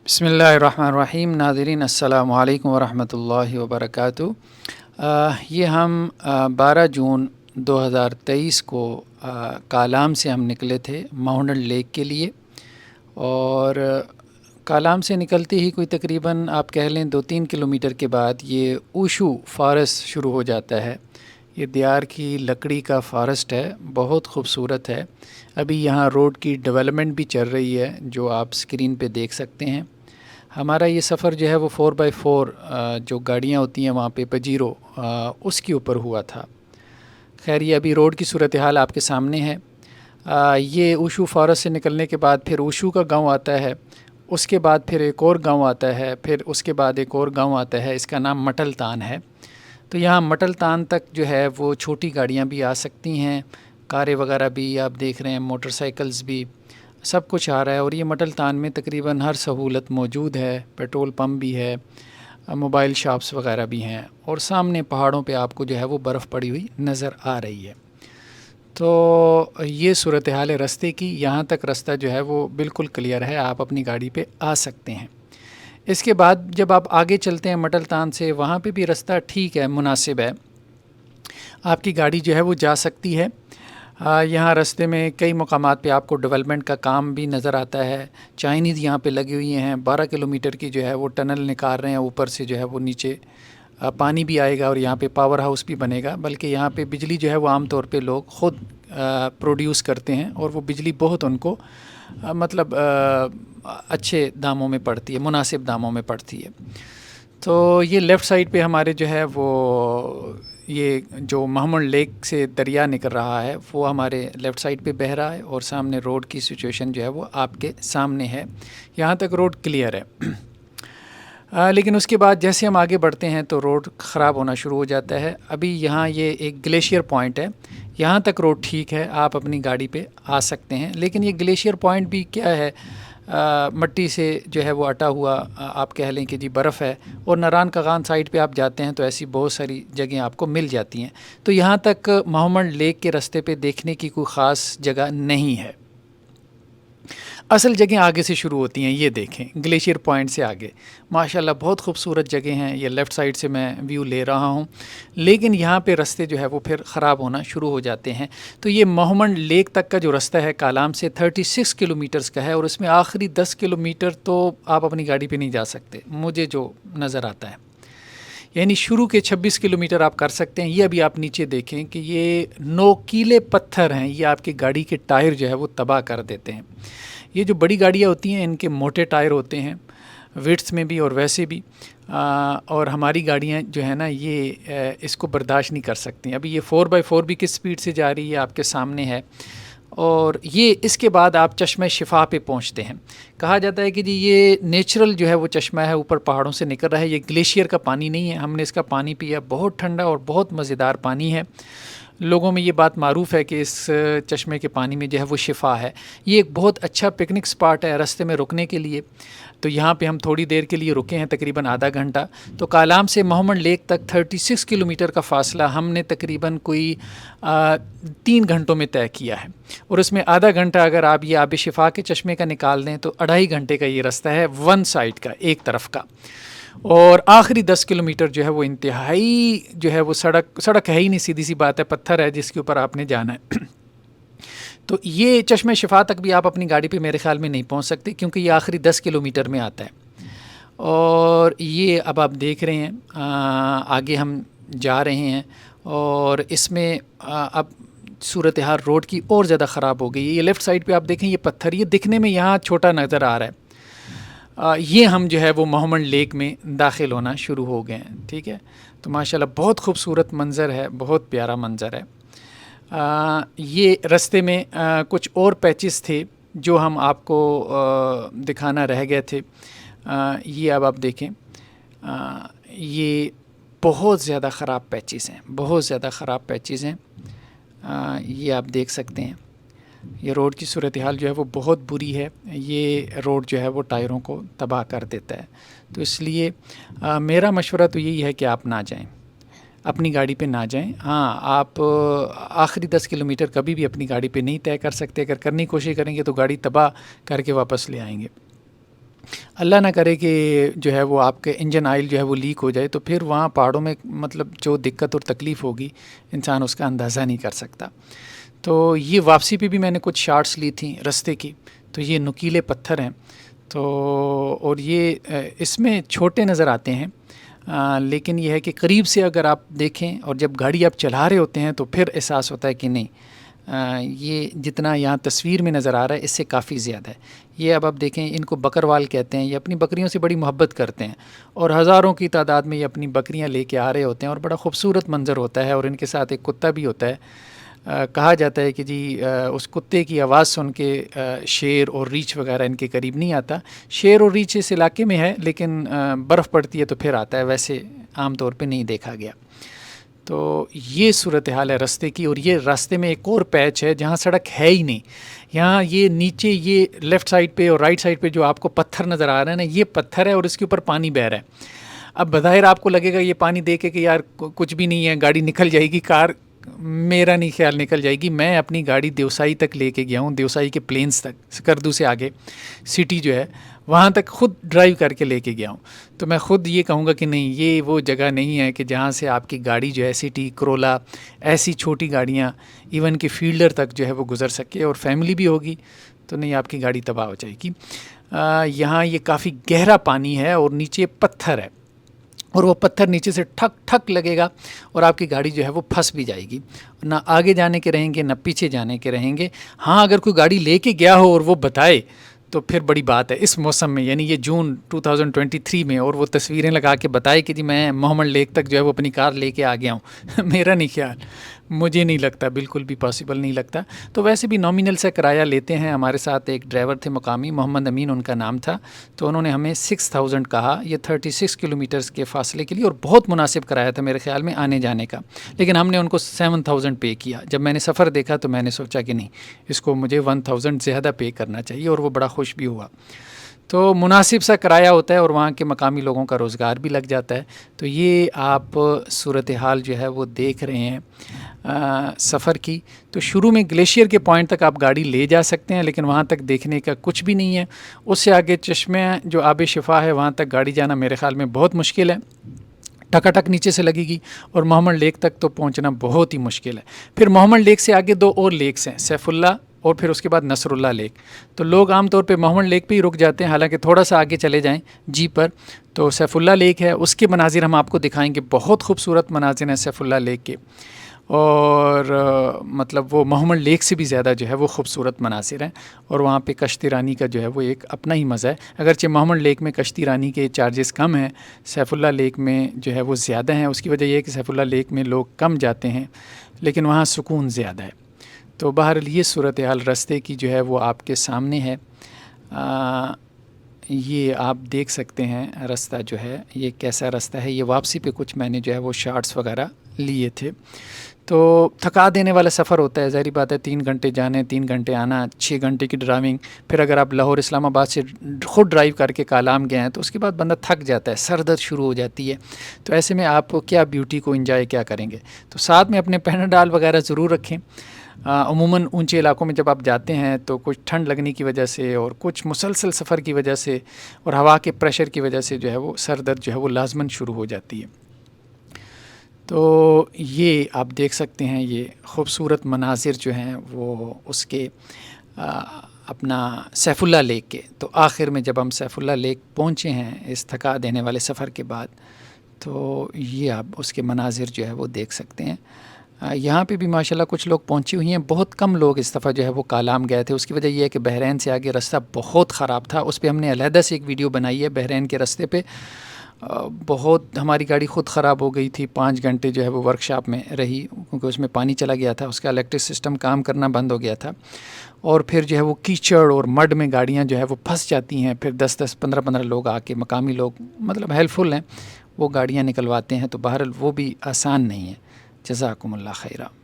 بسم اللہ الرحمن الرحیم۔ ناظرین السلام علیکم ورحمۃ اللہ وبرکاتہ۔ یہ ہم 12 جون 2023 کو کالام سے ہم نکلے تھے ماؤنٹن لیک کے لیے، اور کالام سے نکلتے ہی کوئی تقریباً آپ کہہ لیں 2-3 کلومیٹر کے بعد یہ اوشو فارسٹ شروع ہو جاتا ہے۔ یہ دیار کی لکڑی کا فارسٹ ہے، بہت خوبصورت ہے۔ ابھی یہاں روڈ کی ڈیولپمنٹ بھی چل رہی ہے جو آپ اسکرین پہ دیکھ سکتے ہیں۔ ہمارا یہ سفر جو ہے وہ 4x4 جو گاڑیاں ہوتی ہیں وہاں پہ پجیرو اس کے اوپر ہوا تھا۔ خیر یہ ابھی روڈ کی صورتحال آپ کے سامنے ہے۔ یہ اوشو فارسٹ سے نکلنے کے بعد پھر اوشو کا گاؤں آتا ہے، اس کے بعد پھر ایک اور گاؤں آتا ہے، پھر اس کے بعد ایک اور گاؤں آتا ہے، اس کا نام مٹل تان ہے۔ تو یہاں مٹل تان تک جو ہے وہ چھوٹی گاڑیاں بھی آ سکتی ہیں، کاریں وغیرہ بھی آپ دیکھ رہے ہیں، موٹر سائیکلز بھی، سب کچھ آ رہا ہے۔ اور یہ مٹل تان میں تقریباً ہر سہولت موجود ہے، پیٹرول پمپ بھی ہے، موبائل شاپس وغیرہ بھی ہیں، اور سامنے پہاڑوں پہ آپ کو جو ہے وہ برف پڑی ہوئی نظر آ رہی ہے۔ تو یہ صورتحال ہے رستے کی۔ یہاں تک رستہ جو ہے وہ بالکل کلیئر ہے، آپ اپنی گاڑی پہ آ سکتے ہیں۔ اس کے بعد جب آپ آگے چلتے ہیں مٹل تان سے، وہاں پہ بھی رستہ ٹھیک ہے، مناسب ہے، آپ کی گاڑی جو ہے وہ جا سکتی ہے۔ یہاں رستے میں کئی مقامات پہ آپ کو ڈیولپمنٹ کا کام بھی نظر آتا ہے۔ چائنیز یہاں پہ لگی ہوئی ہیں، 12 کلومیٹر کی جو ہے وہ ٹنل نکال رہے ہیں، اوپر سے جو ہے وہ نیچے پانی بھی آئے گا، اور یہاں پہ پاور ہاؤس بھی بنے گا۔ بلکہ یہاں پہ بجلی جو ہے وہ عام طور پہ لوگ خود پروڈیوس کرتے ہیں، اور وہ بجلی بہت ان کو مطلب اچھے داموں میں پڑتی ہے، مناسب داموں میں پڑتی ہے۔ تو یہ لیفٹ سائڈ پہ ہمارے جو ہے وہ یہ جو محمد لیک سے دریا نکل رہا ہے وہ ہمارے لیفٹ سائڈ پہ بہہ رہا ہے، اور سامنے روڈ کی سچویشن جو ہے وہ آپ کے سامنے ہے۔ یہاں تک روڈ کلیئر ہے۔ لیکن اس کے بعد جیسے ہم آگے بڑھتے ہیں تو روڈ خراب ہونا شروع ہو جاتا ہے۔ ابھی یہاں یہ ایک گلیشیئر پوائنٹ ہے، یہاں تک روڈ ٹھیک ہے، آپ اپنی گاڑی پہ آ سکتے ہیں۔ لیکن یہ گلیشیئر پوائنٹ بھی کیا ہے، مٹی سے جو ہے وہ اٹا ہوا، آپ کہہ لیں کہ جی برف ہے، اور ناران کاغان سائڈ پہ آپ جاتے ہیں تو ایسی بہت ساری جگہیں آپ کو مل جاتی ہیں۔ تو یہاں تک محمد لیک کے رستے پہ دیکھنے کی کوئی خاص جگہ نہیں ہے۔ اصل جگہیں آگے سے شروع ہوتی ہیں، یہ دیکھیں گلیشیئر پوائنٹ سے آگے ماشاءاللہ بہت خوبصورت جگہ ہیں۔ یہ لیفٹ سائڈ سے میں ویو لے رہا ہوں، لیکن یہاں پہ رستے جو ہے وہ پھر خراب ہونا شروع ہو جاتے ہیں۔ تو یہ محمد لیک تک کا جو رستہ ہے کالام سے 36 کلومیٹرز کا ہے، اور اس میں آخری 10 کلومیٹر تو آپ اپنی گاڑی پہ نہیں جا سکتے، مجھے جو نظر آتا ہے۔ یعنی شروع کے 26 کلومیٹر آپ کر سکتے ہیں۔ یہ ابھی آپ نیچے دیکھیں کہ یہ نوکیلے پتھر ہیں، یہ آپ کی گاڑی کے ٹائر جو ہے وہ تباہ کر دیتے ہیں۔ یہ جو بڑی گاڑیاں ہوتی ہیں ان کے موٹے ٹائر ہوتے ہیں، ویٹس میں بھی اور ویسے بھی، اور ہماری گاڑیاں جو ہے نا یہ اس کو برداشت نہیں کر سکتی۔ ابھی یہ 4x4 بھی کس سپیڈ سے جا رہی ہے آپ کے سامنے ہے، اور یہ اس کے بعد آپ چشمہ شفا پہ پہنچتے ہیں۔ کہا جاتا ہے کہ جی یہ نیچرل جو ہے وہ چشمہ ہے، اوپر پہاڑوں سے نکل رہا ہے، یہ گلیشیئر کا پانی نہیں ہے۔ ہم نے اس کا پانی پیا، بہت ٹھنڈا اور بہت مزیدار پانی ہے۔ لوگوں میں یہ بات معروف ہے کہ اس چشمے کے پانی میں جو ہے وہ شفا ہے۔ یہ ایک بہت اچھا پکنک سپاٹ ہے رستے میں رکنے کے لیے۔ تو یہاں پہ ہم تھوڑی دیر کے لیے رکے ہیں، تقریباً آدھا گھنٹہ۔ تو کالام سے محمد لیک تک 36 کلومیٹر کا فاصلہ ہم نے تقریباً کوئی 3 گھنٹوں میں طے کیا ہے، اور اس میں آدھا گھنٹہ اگر آپ یہ آب شفا کے چشمے کا نکال دیں تو 2.5 گھنٹے کا یہ رستہ ہے، ون سائڈ کا، ایک طرف کا۔ اور آخری 10 کلومیٹر جو ہے وہ انتہائی جو ہے وہ سڑک ہے ہی نہیں، سیدھی سی بات ہے، پتھر ہے جس کے اوپر آپ نے جانا ہے۔ تو یہ چشمہ شفا تک بھی آپ اپنی گاڑی پہ میرے خیال میں نہیں پہنچ سکتے، کیونکہ یہ آخری 10 کلومیٹر میں آتا ہے۔ اور یہ اب آپ دیکھ رہے ہیں آگے ہم جا رہے ہیں، اور اس میں اب صورتحال روڈ کی اور زیادہ خراب ہو گئی ہے۔ یہ لیفٹ سائڈ پہ آپ دیکھیں، یہ پتھر یہ دکھنے میں یہاں چھوٹا نظر آ رہا ہے، یہ ہم جو ہے وہ محمد لیک میں داخل ہونا شروع ہو گئے ہیں۔ ٹھیک ہے، تو ماشاءاللہ بہت خوبصورت منظر ہے، بہت پیارا منظر ہے۔ یہ رستے میں کچھ اور پیچز تھے جو ہم آپ کو دکھانا رہ گئے تھے۔ یہ اب آپ دیکھیں، یہ بہت زیادہ خراب پیچز ہیں، بہت زیادہ خراب پیچز ہیں۔ یہ آپ دیکھ سکتے ہیں، یہ روڈ کی صورتحال جو ہے وہ بہت بری ہے۔ یہ روڈ جو ہے وہ ٹائروں کو تباہ کر دیتا ہے۔ تو اس لیے میرا مشورہ تو یہی ہے کہ آپ نہ جائیں، اپنی گاڑی پہ نہ جائیں۔ ہاں، آپ آخری 10 کلومیٹر کبھی بھی اپنی گاڑی پہ نہیں طے کر سکتے، اگر کرنے کی کوشش کریں گے تو گاڑی تباہ کر کے واپس لے آئیں گے۔ اللہ نہ کرے کہ جو ہے وہ آپ کے انجن آئل جو ہے وہ لیک ہو جائے، تو پھر وہاں پہاڑوں میں مطلب جو دقت اور تکلیف ہوگی انسان اس کا اندازہ نہیں کر سکتا۔ تو یہ واپسی پہ بھی میں نے کچھ شارٹس لی تھیں رستے کی، تو یہ نکیلے پتھر ہیں، تو اور یہ اس میں چھوٹے نظر آتے ہیں، لیکن یہ ہے کہ قریب سے اگر آپ دیکھیں اور جب گاڑی آپ چلا رہے ہوتے ہیں تو پھر احساس ہوتا ہے کہ نہیں، یہ جتنا یہاں تصویر میں نظر آ رہا ہے اس سے کافی زیادہ ہے۔ یہ اب آپ دیکھیں، ان کو بکروال کہتے ہیں، یہ اپنی بکریوں سے بڑی محبت کرتے ہیں اور ہزاروں کی تعداد میں یہ اپنی بکریاں لے کے آ رہے ہوتے ہیں اور بڑا خوبصورت منظر ہوتا ہے، اور ان کے ساتھ ایک کتا بھی ہوتا ہے۔ کہا جاتا ہے کہ جی اس کتے کی آواز سن کے شیر اور ریچھ وغیرہ ان کے قریب نہیں آتا۔ شیر اور ریچھ اس علاقے میں ہے، لیکن برف پڑتی ہے تو پھر آتا ہے، ویسے عام طور پہ نہیں دیکھا گیا۔ تو یہ صورتحال ہے راستے کی، اور یہ راستے میں ایک اور پیچ ہے جہاں سڑک ہے ہی نہیں۔ یہاں یہ نیچے یہ لیفٹ سائڈ پہ اور رائٹ سائڈ پہ جو آپ کو پتھر نظر آ رہا ہے نا، یہ پتھر ہے اور اس کے اوپر پانی بہہ رہا ہے۔ اب بظاہر آپ کو لگے گا یہ پانی دیکھے کہ یار کچھ بھی نہیں ہے، گاڑی نکل جائے گی، کار میرا نہیں خیال نکل جائے گی۔ میں اپنی گاڑی دیوسائی تک لے کے گیا ہوں، دیوسائی کے پلینس تک، سکردو سے آگے سٹی جو ہے وہاں تک خود ڈرائیو کر کے لے کے گیا ہوں۔ تو میں خود یہ کہوں گا کہ نہیں، یہ وہ جگہ نہیں ہے کہ جہاں سے آپ کی گاڑی جو ہے سٹی، کرولا، ایسی چھوٹی گاڑیاں ایون کہ فیلڈر تک جو ہے وہ گزر سکے، اور فیملی بھی ہوگی تو نہیں، آپ کی گاڑی تباہ ہو جائے گی۔ یہاں یہ کافی گہرا پانی ہے اور نیچے پتھر ہے، اور وہ پتھر نیچے سے ٹھک ٹھک لگے گا اور آپ کی گاڑی جو ہے وہ پھنس بھی جائے گی، نہ آگے جانے کے رہیں گے نہ پیچھے جانے کے رہیں گے۔ ہاں اگر کوئی گاڑی لے کے گیا ہو اور وہ بتائے تو پھر بڑی بات ہے اس موسم میں، یعنی یہ جون 2023 میں، اور وہ تصویریں لگا کے بتائے کہ جی میں محمد لیک تک جو ہے وہ اپنی کار لے کے آ گیا ہوں۔ میرا نہیں خیال، مجھے نہیں لگتا، بالکل بھی پاسبل نہیں لگتا۔ تو ویسے بھی نامینل سے کرایہ لیتے ہیں۔ ہمارے ساتھ ایک ڈرائیور تھے مقامی، محمد امین ان کا نام تھا، تو انہوں نے ہمیں 6000 کہا، یہ 36 کلومیٹرز کے فاصلے کے لیے، اور بہت مناسب کرایہ تھا میرے خیال میں آنے جانے کا، لیکن ہم نے ان کو 7000 پے کیا۔ جب میں نے سفر دیکھا تو میں نے سوچا کہ نہیں، اس کو مجھے 1000 زیادہ پے کرنا چاہیے، اور وہ بڑا خوش بھی ہوا۔ تو مناسب سا کرایہ ہوتا ہے اور وہاں کے مقامی لوگوں کا روزگار بھی لگ جاتا ہے۔ تو یہ آپ صورتحال جو ہے وہ دیکھ رہے ہیں سفر کی۔ تو شروع میں گلیشیئر کے پوائنٹ تک آپ گاڑی لے جا سکتے ہیں، لیکن وہاں تک دیکھنے کا کچھ بھی نہیں ہے۔ اس سے آگے چشمہ جو آب شفا ہے، وہاں تک گاڑی جانا میرے خیال میں بہت مشکل ہے، ٹکا ٹک نیچے سے لگے گی، اور محمد لیک تک تو پہنچنا بہت ہی مشکل ہے۔ پھر محمد لیک سے آگے 2 اور لیکس ہیں، سیف اللہ اور پھر اس کے بعد نصر اللہ لیک۔ تو لوگ عام طور پہ محمد لیک پہ ہی رک جاتے ہیں، حالانکہ تھوڑا سا آگے چلے جائیں جی پر تو سیف اللہ لیک ہے، اس کے مناظر ہم آپ کو دکھائیں گے، بہت خوبصورت مناظر ہیں سیف اللہ لیک کے، اور مطلب وہ محمد لیک سے بھی زیادہ جو ہے وہ خوبصورت مناظر ہیں، اور وہاں پہ کشتی رانی کا جو ہے وہ ایک اپنا ہی مزہ ہے۔ اگرچہ محمد لیک میں کشتی رانی کے چارجز کم ہیں، سیف اللہ لیک میں جو ہے وہ زیادہ ہیں۔ اس کی وجہ یہ ہے کہ سیف اللہ لیک میں لوگ کم جاتے ہیں، لیکن وہاں سکون زیادہ ہے۔ تو بہرحال یہ صورتحال راستے کی جو ہے وہ آپ کے سامنے ہے۔ یہ آپ دیکھ سکتے ہیں راستہ جو ہے یہ کیسا راستہ ہے۔ یہ واپسی پہ کچھ میں نے جو ہے وہ شارٹس وغیرہ لیے تھے۔ تو تھکا دینے والا سفر ہوتا ہے، ظاہری بات ہے، 3 گھنٹے جانے، 3 گھنٹے آنا، 6 گھنٹے کی ڈرائیونگ، پھر اگر آپ لاہور اسلام آباد سے خود ڈرائیو کر کے کالام گئے ہیں تو اس کے بعد بندہ تھک جاتا ہے، سر درد شروع ہو جاتی ہے۔ تو ایسے میں آپ کیا بیوٹی کو انجوائے کیا کریں گے؟ تو ساتھ میں اپنے پیناڈال وغیرہ ضرور رکھیں۔ عموماً اونچے علاقوں میں جب آپ جاتے ہیں تو کچھ ٹھنڈ لگنے کی وجہ سے اور کچھ مسلسل سفر کی وجہ سے اور ہوا کے پریشر کی وجہ سے جو ہے وہ سر درد جو ہے وہ لازماً شروع ہو جاتی ہے۔ تو یہ آپ دیکھ سکتے ہیں یہ خوبصورت مناظر جو ہیں وہ اس کے اپنا سیف اللہ لیک کے۔ تو آخر میں جب ہم سیف اللہ لیک پہنچے ہیں اس تھکا دینے والے سفر کے بعد، تو یہ آپ اس کے مناظر جو ہے وہ دیکھ سکتے ہیں۔ یہاں پہ بھی ماشاءاللہ کچھ لوگ پہنچے ہوئی ہیں، بہت کم لوگ اس دفعہ جو ہے وہ کالام گئے تھے۔ اس کی وجہ یہ ہے کہ بحرین سے آگے راستہ بہت خراب تھا، اس پہ ہم نے علیحدہ سے ایک ویڈیو بنائی ہے بحرین کے راستے پہ۔ بہت ہماری گاڑی خود خراب ہو گئی تھی، 5 گھنٹے جو ہے وہ ورکشاپ میں رہی، کیونکہ اس میں پانی چلا گیا تھا، اس کا الیکٹرک سسٹم کام کرنا بند ہو گیا تھا، اور پھر جو ہے وہ کیچڑ اور مڈ میں گاڑیاں جو ہے وہ پھنس جاتی ہیں۔ پھر 10-10 15-15 لوگ آ کے، مقامی لوگ مطلب ہیلپ فل ہیں، وہ گاڑیاں نکلواتے ہیں۔ تو بہرحال وہ بھی آسان نہیں ہے۔ جزاکم اللہ خیرہ۔